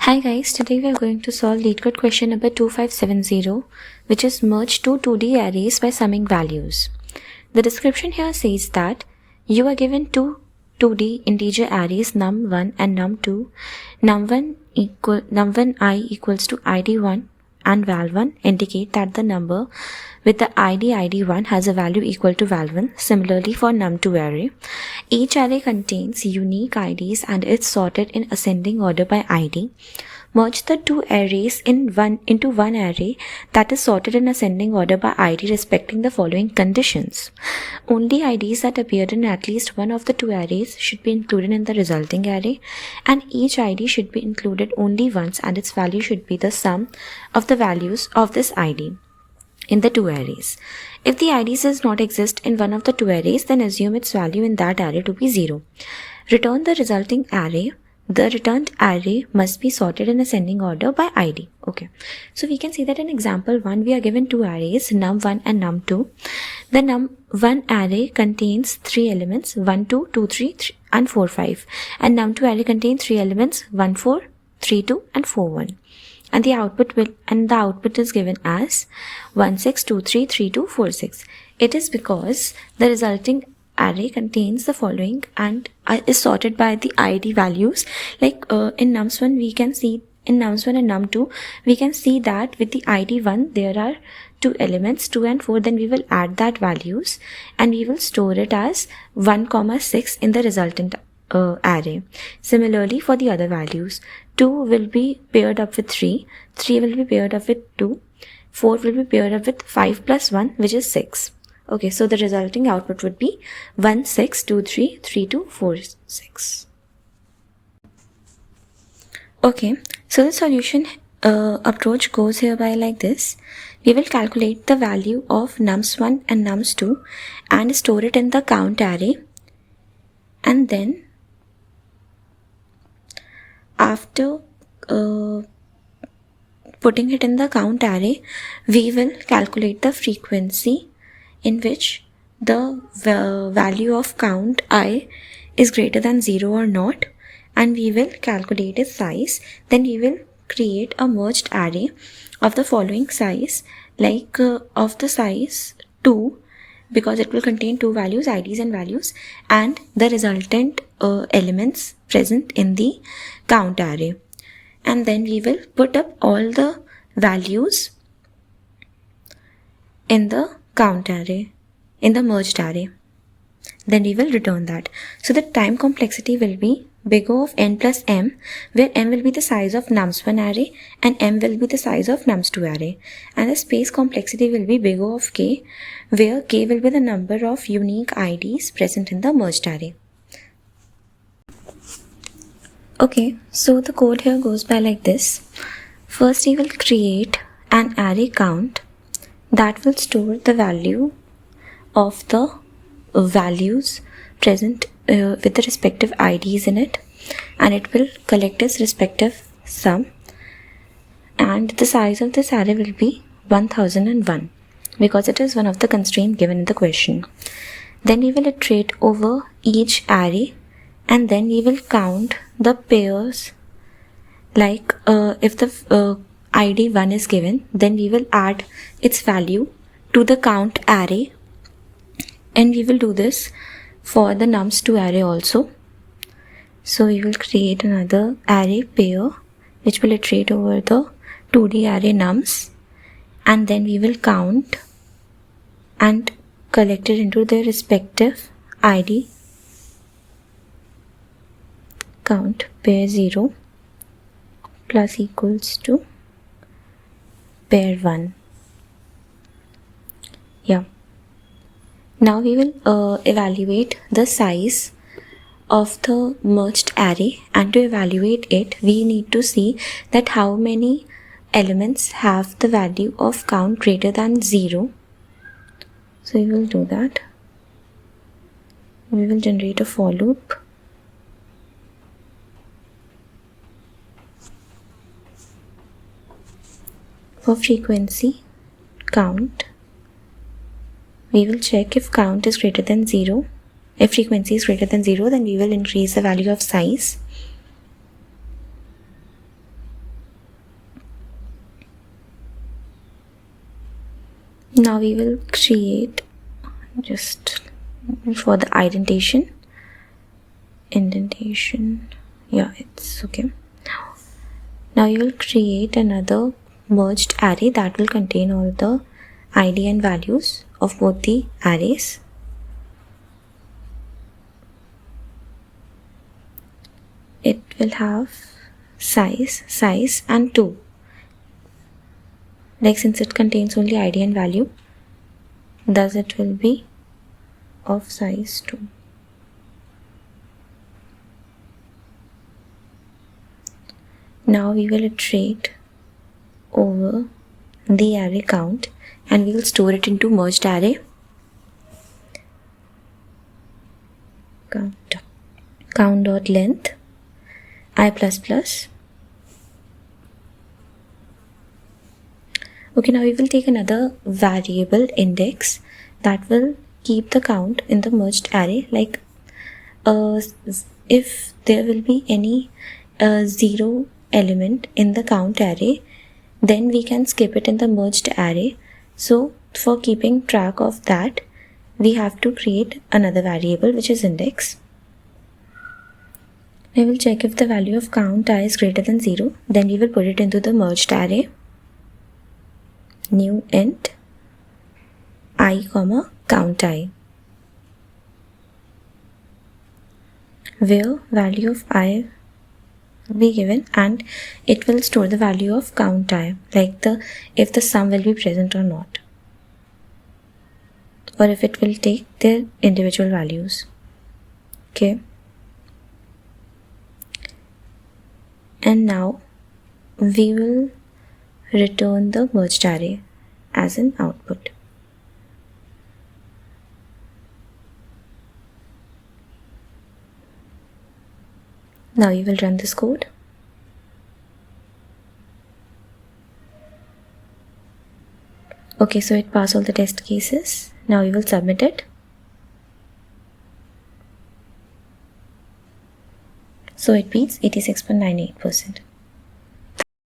Hi guys, today we are going to solve Leetcode question number 2570, which is merge two 2D arrays by summing values. The description here says that you are given two 2D integer arrays num1 and num2. Num1 I equals to id1 and val1 indicate that the number with the id1 has a value equal to val1. Similarly for num2 array, each array contains unique IDs and is sorted in ascending order by ID. Merge the two arrays into one array that is sorted in ascending order by ID respecting the following conditions. Only IDs that appeared in at least one of the two arrays should be included in the resulting array, and each ID should be included only once and its value should be the sum of the values of this ID in the two arrays. If the IDs does not exist in one of the two arrays, then assume its value in that array to be 0. Return the resulting array. The returned array must be sorted in ascending order by ID. Okay, so we can see that in example 1, we are given two arrays, num1 and num2. The num1 array contains 3 elements, 1, 2, 2, 3, and 4, 5. And num2 array contains 3 elements, 1, 4, 3, 2, and 4, 1. And the output is given as 1, 6, 2, 3, 3, 2, 4, 6. It is because the resulting array contains the following and is sorted by the ID values. Like in nums1 and num2, we can see that with the ID 1 there are two elements, 2 and 4. Then we will add that values and we will store it as 1, 6 in the resultant array. Similarly for the other values, 2 will be paired up with 3, 3 will be paired up with 2, 4 will be paired up with 5 plus 1, which is 6. Okay, so the resulting output would be 1, 6, 2, 3, 3, 2, 4, 6. Okay, so the solution approach goes hereby like this. We will calculate the value of nums1 and nums2 and store it in the count array, and then after putting it in the count array, we will calculate the frequency in which the value of count I is greater than 0 or not, and we will calculate its size. Then we will create a merged array of the following size, like of the size 2, because it will contain two values, IDs and values, and the resultant elements present in the count array. And then we will put up all the values in the count array, in the merged array. Then we will return that. So the time complexity will be big O of n plus m, where m will be the size of nums1 array and m will be the size of nums2 array. And the space complexity will be big O of k, where k will be the number of unique IDs present in the merged array. Okay, so the code here goes by like this. First we will create an array count that will store the value of the values present with the respective IDs in it, and it will collect its respective sum, and the size of this array will be 1001 because it is one of the constraints given in the question. Then we will iterate over each array, and then we will count the pairs. Like if the ID 1 is given, then we will add its value to the count array, and we will do this for the nums2 array also. So we will create another array pair which will iterate over the 2D array nums, and then we will count and collect it into their respective ID. Count pair 0 plus equals to pair 1. Yeah. Now we will evaluate the size of the merged array, and to evaluate it we need to see that how many elements have the value of count greater than 0. So we will do that. We will generate a for loop. For frequency count, we will check if count is greater than 0. If frequency is greater than 0, then we will increase the value of size. Now we will create, just for the indentation, yeah, it's okay. Now you will create another merged array that will contain all the ID and values of both the arrays. It will have size and 2. Like, since it contains only ID and value, thus it will be of size 2. Now we will iterate over the array count and we will store it into merged array. Count.length I++. Okay, now we will take another variable index that will keep the count in the merged array. Like, if there will be any 0 element in the count array, then we can skip it in the merged array. So for keeping track of that, we have to create another variable which is index. I will check if the value of count I is greater than 0, then we will put it into the merged array. New int I, count I, where value of I will be given and it will store the value of count I, like if the sum will be present or not, or if it will take their individual values. Okay. And now we will return the merged array as an output. Now you will run this code. Okay, so it passed all the test cases. Now you will submit it. So it beats 86.98%.